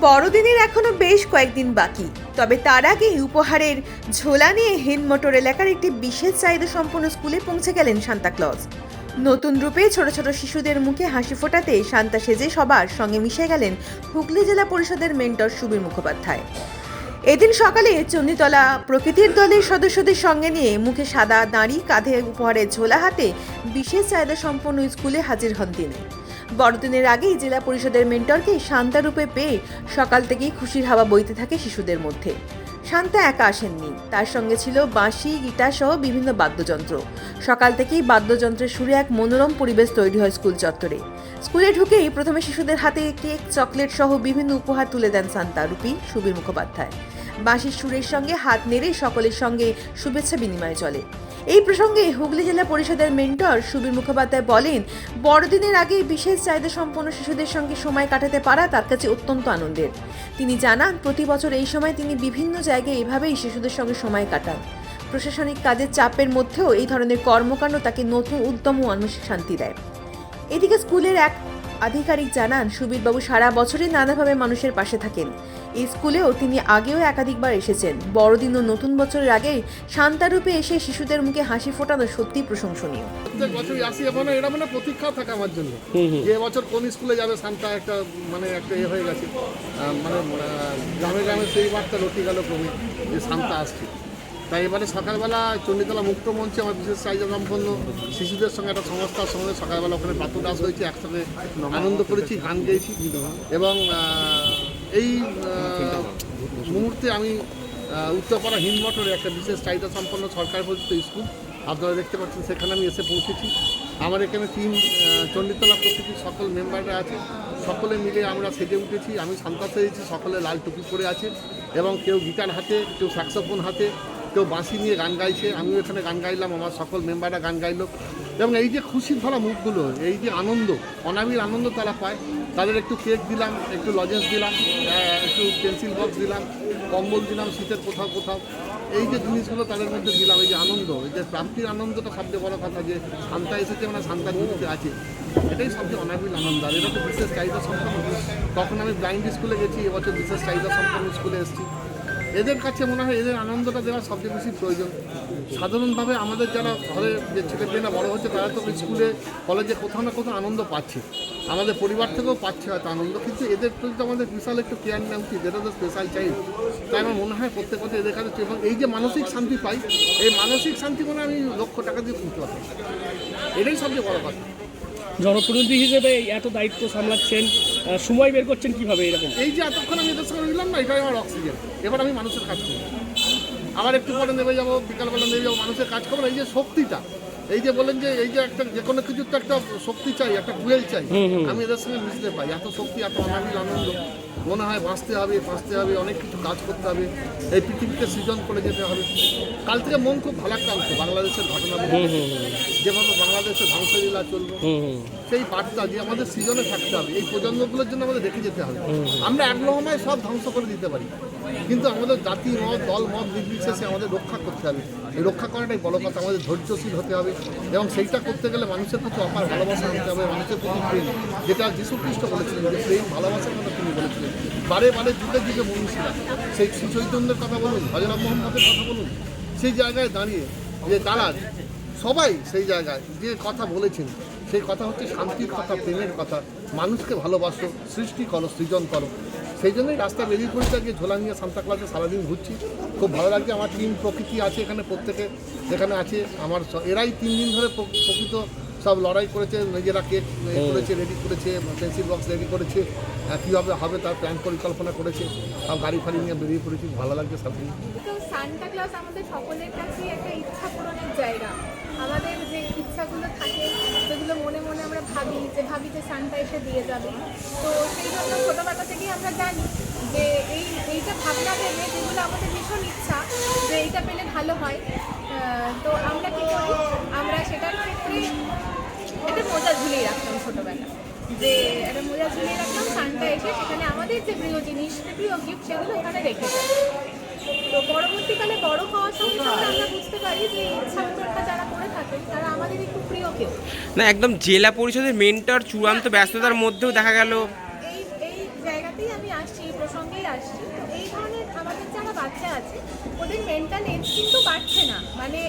বড়দিনের এখনো বেশ কয়েকদিন বাকি, তবে তার আগে উপহারের ঝোলা নিয়ে হিন্দমোটর এলাকার একটি বিশেষ চাহিদা সম্পন্ন স্কুলে পৌঁছে গেলেন সান্তাক্লজ। নতুন রূপে ছোট ছোট শিশুদের মুখে হাসি ফোটাতে সান্তা সেজে সবার সঙ্গে মিশে গেলেন হুগলি জেলা পরিষদের মেন্টর সুবীর মুখোপাধ্যায়। এদিন সকালে চণ্ডীতলা প্রকৃতির দলের সদস্যদের সঙ্গে নিয়ে মুখে সাদা দাঁড়ি, কাঁধে উপহারের ঝোলা হাতে বিশেষ চাহিদা সম্পন্ন স্কুলে হাজির হন তিনি। বড়দিনের আগেই জেলা পরিষদের মেন্টরকে শান্তা রূপে পেয়ে সকাল থেকেই খুশির হাওয়া বইতে থাকে শিশুদের মধ্যে। শান্তা একা আসেননি, তার সঙ্গে ছিল বাঁশি, গিটার সহ বিভিন্ন বাদ্যযন্ত্র। সকাল থেকেই বাদ্যযন্ত্রের সুরে এক মনোরম পরিবেশ তৈরি হয় স্কুল চত্বরে। স্কুলে ঢুকেই প্রথমে শিশুদের হাতে কেক, চকলেট সহ বিভিন্ন উপহার তুলে দেন শান্তা রূপী সুবীর মুখোপাধ্যায়। বাঁশির সুরের সঙ্গে হাত নেড়ে সকলের সঙ্গে শুভেচ্ছা বিনিময় চলে। এই প্রসঙ্গে হুগলি জেলা পরিষদের মেন্টর সুবীর মুখোপাধ্যায় বলেন, বড়দিনের আগে বিশেষ চাহিদা সম্পন্ন শিশুদের সঙ্গে সময় কাটাতে পারা তার কাছে অত্যন্ত আনন্দের। তিনি জানান, প্রতি বছর এই সময় তিনি বিভিন্ন জায়গায় এভাবেই শিশুদের সঙ্গে সময় কাটান। প্রশাসনিক কাজের চাপের মধ্যেও এই ধরনের কর্মকাণ্ড তাকে নতুন উদ্যম ও মানসিক শান্তি দেয়। এদিকে স্কুলের এক আধিকারিক জানান, সুবীরবাবু সারা বছরই নানাভাবে মানুষের পাশে থাকেন। এই স্কুলেও তিনি আগেও একাধিকবার এসেছেন। বড়দিন ও নতুন বছরের আগেই শান্তারূপে এসে শিশুদের মুখে হাসি ফোটানো সত্যি প্রশংসনীয়। প্রত্যেক বছরই আসি, এখন এটা মানে প্রতীক্ষা থাকে আমার জন্য যে এবছর কোন স্কুলে যাবে শান্তা একটা একটা হয়ে গেছে, গ্রামে গ্রামে সেই বার্তা রটি গেল ক্রমে যে শান্তা আসছে। তাই এবারে সকালবেলা চণ্ডীতলা মুক্ত মঞ্চে আমার বিশেষ চাহিদা সম্পন্ন শিশুদের সঙ্গে একটা সংস্থার সঙ্গে সকালবেলা ওখানে প্রাতঃ ডান্স হয়েছে, একসাথে আনন্দ করেছি, গান গেয়েছি এবং এই মুহূর্তে আমি উত্তরপাড়া হিন্দমোটরে একটা বিশেষ চাহিদা সম্পন্ন সরকার পরিচিত স্কুল আপনারা দেখতে পাচ্ছেন, সেখানে আমি এসে পৌঁছেছি। আমার এখানে টিম চণ্ডীতলা প্রকৃতির সকল মেম্বাররা আছে, সকলে মিলে আমরা সেজে উঠেছি। আমি শান্তা সেজেছি, সকলে লাল টুপি পরে আছে এবং কেউ গিটার হাতে, কেউ স্যাক্সোফোন হাতে, কেউ বাঁশি নিয়ে গান গাইছে। আমিও এখানে গান গাইলাম, আমার সকল মেম্বাররা গান গাইলো এবং এই যে খুশির ভরা মুখগুলো, এই যে আনন্দ, অনাবিল আনন্দ তারা পায়, তাদের একটু কেক দিলাম, একটু লজেন্স দিলাম, একটু পেন্সিল বক্স দিলাম, কম্বল দিলাম শীতের কোথাও কোথাও, এই যে জিনিসগুলো তাদের মধ্যে দিলাম। এই যে আনন্দ, এই যে প্রাপ্তির আনন্দটা সবচেয়ে বড় কথা, যে শান্তা এসেছে মানে শান্তার মধ্যে আছে, এটাই সবচেয়ে অনাবিল আনন্দ। আর এটা তো বিশেষ চাহিদা সম্পন্ন। তখন আমি ব্লাইন্ড স্কুলে গেছি, এবছর বিশেষ চাহিদা সম্পন্ন স্কুলে এসেছি। এদের কাছে মনে হয় এদের আনন্দটা দেওয়া সবচেয়ে বেশি প্রয়োজন। সাধারণভাবে আমাদের যারা ঘরে যে ছেলেমেয়েরা বড়ো হচ্ছে, তারা তো স্কুলে কলেজে কোথাও না কোথাও আনন্দ পাচ্ছে, আমাদের পরিবার থেকেও পাচ্ছে হয়তো আনন্দ, কিন্তু এদের প্রতি তো আমাদের বিশাল একটু কেয়ার নেওয়া উচিত। এটা তো স্পেশাল চাইল্ড, তাই আমার মনে হয় প্রত্যেক কথা এদের কাছে। এবং এই যে মানসিক শান্তি পাই, এই মানসিক শান্তি মনে আমি লক্ষ টাকা দিয়ে কিনতে পারি, এটাই সবচেয়ে বড় কথা। জনপ্রতিনিধি হিসেবে এত দায়িত্ব সামলাচ্ছেন, সময় বের করছেন কিভাবে? এরকম এই যে এতক্ষণ আমি এদের সঙ্গে নিলাম না, এটাই আমার অক্সিজেন। এবার আমি মানুষের কাজ করবো, আবার একটু পরে নেমে যাবো, বিকালবেলা নেমে যাবো, মানুষের কাজ করবো। এই যে শক্তিটা, এই যে বলেন যে এই যে একটা যে কোনো কিছুর তো একটা শক্তি চাই, একটা ফুয়েল চাই, আমি এদের সঙ্গে মিশতে পাই। এত শক্তি, এত অনাবিল আনন্দ, মনে হয় বাঁচতে হবে, অনেক কিছু কাজ করতে হবে, এই পৃথিবীতে সৃজন করে যেতে হবে। কাল থেকে মন খুব ভালো একটা হচ্ছে, বাংলাদেশের ঘটনা যেভাবে বাংলাদেশের ধ্বংসলীলা চলবে, সেই বার্তা যে আমাদের সৃজনে থাকতে হবে, এই প্রজন্মগুলোর জন্য আমাদের রেখে যেতে হবে। আমরা এক লহমায় সব ধ্বংস করে দিতে পারি, কিন্তু আমাদের জাতি মত, দল মত নির্বিশেষে আমাদের রক্ষা করতে হবে। এই রক্ষা করাটাই বড় কথা। আমাদের ধৈর্যশীল হতে হবে এবং সেইটা করতে গেলে মানুষের প্রতি অপার ভালোবাসা আনতে হবে, মানুষের প্রতি প্রেম, যেটা যীশু খ্রিস্ট বলেছিলেন যে প্রেম ভালোবাসার কথা তিনি বলেছিলেন। বারে বারে যুগে যুগে মনীষীরা, সেই শ্রী চৈতন্যের কথা বলুন, হযরত মুহাম্মদের কথা বলুন, সেই জায়গায় দাঁড়িয়ে যে তারা সবাই সেই জায়গায় যে কথা বলেছেন, সেই কথা হচ্ছে শান্তির কথা, প্রেমের কথা। মানুষকে ভালোবাসো, সৃষ্টি করো, সৃজন করো। সেই জন্যই রাস্তা বেরিয়ে পড়েছে, আজকে ঝোলা নিয়ে সান্তাক্লজে সারাদিন ঘুরছি। খুব ভালো লাগছে। আমার টিম প্রকৃতি আছে এখানে, প্রত্যেকে যেখানে আছে আমার, এরাই 3 দিন ধরে প্রকৃত সব লড়াই করেছে, নিজেরা কেক করেছে, রেডি করেছে, পেন্সিল বক্স রেডি করেছে, কীভাবে হবে তার প্ল্যান পরিকল্পনা করেছে, সব গাড়ি ফাড়ি নিয়ে বেরিয়ে পড়েছি। ভালো লাগছে সাথে। তো সান্তাক্লজ আমাদের সকলের কাছেই একটা ইচ্ছা পূরণের জায়গা। আমাদের যে ইচ্ছাগুলো থাকে, সেগুলো মনে মনে আমরা ভাবি যে সান্তা এসে দিয়ে যাবে। তো সেই জন্য ছোটোবেলা থেকেই আমরা জানি যে এইটা ভাবনা ভেবে যেগুলো আমাদের ভীষণ ইচ্ছা যে এইটা পেলে ভালো হয়, তো আমরা কী করি, আমরা সেটার ক্ষেত্রে একটা মোজা ঝুলিয়ে রাখতাম ছোটোবেলা, যে একটা মোজা ঝুলিয়ে রাখলাম, সান্তা এসে সেখানে আমাদের যে প্রিয় জিনিস, প্রিয় গিফট, সেগুলো ওখানে রেখে যায়। তো পরবর্তীকালে বড় হওয়ার সঙ্গে সঙ্গে আমরা বুঝতে পারি যে ইচ্ছা পূরণটা যারা করে থাকেন তারা আমাদের একটু প্রিয় কেউ না। একদম জেলা পরিষদের মেন্টর চূড়ান্ত ব্যস্ততার মধ্যেও দেখা গেল এই জায়গাতেই আমি আসছি, প্রসঙ্গেই আসছি। তো এই ধরনের আমাদের যারা বাচ্চা আছে ওদের মেন্টাল এজ কিন্তু বাড়ছে না, মানে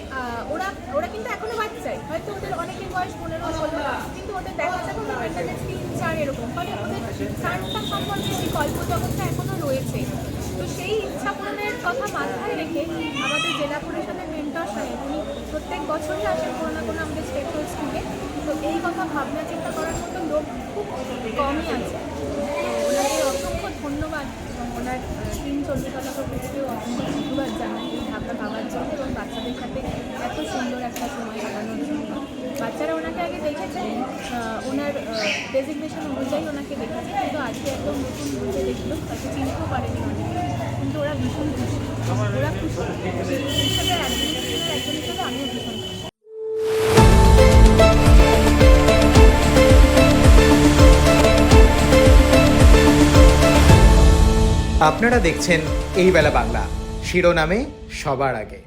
ওরা কিন্তু এখনো বাচ্চাই, হয়তো ওদের অনেকের বয়স 15-16, কিন্তু ওদের দেখা যাবে ওদের মেন্টাল এজ 3-4 এরকম, ফলে ওদের সান্তা সম্পর্কে সেই কল্পজগৎটা এখনো রয়েছে। তো সেই ইচ্ছা পূরণের কথা মাথায় রেখে আমাদের জেলা পরিষদের মেন্টর সাহেব উনি প্রত্যেক বছরই আসেন কোনো না কোনো আমাদের স্পেশাল স্কুলে। তো এই কথা ভাবনা চিন্তা করার মতো লোক খুব কমই আছে। ওনাকে অসংখ্য ধন্যবাদ এবং ওনার টিম চণ্ডীতলা প্রকৃতিকেও অসংখ্য ধন্যবাদ জানাই এই ভাবনা পাওয়ার জন্য এবং বাচ্চাদের সাথে এত সুন্দর একটা সময় কাটানোর জন্য। বাচ্চারা ওনাকে আগে দেখেছেন, ওনার ডেজিগনেশন অনুযায়ী ওনাকে দেখেছে, কিন্তু আজকে একদম নতুন বলতে দেখলো, তাকে চিনতেও পারেনি অনেকে, কিন্তু ওরা ভীষণ খুশি, ওরা খুশি সেই হিসাবে অ্যাডমিনিস্ট্রেশনের একজন হিসাবে আমিও ভীষণ খুশি। আপনারা দেখছেন এই বেলা বাংলা, শিরোনামে সবার আগে।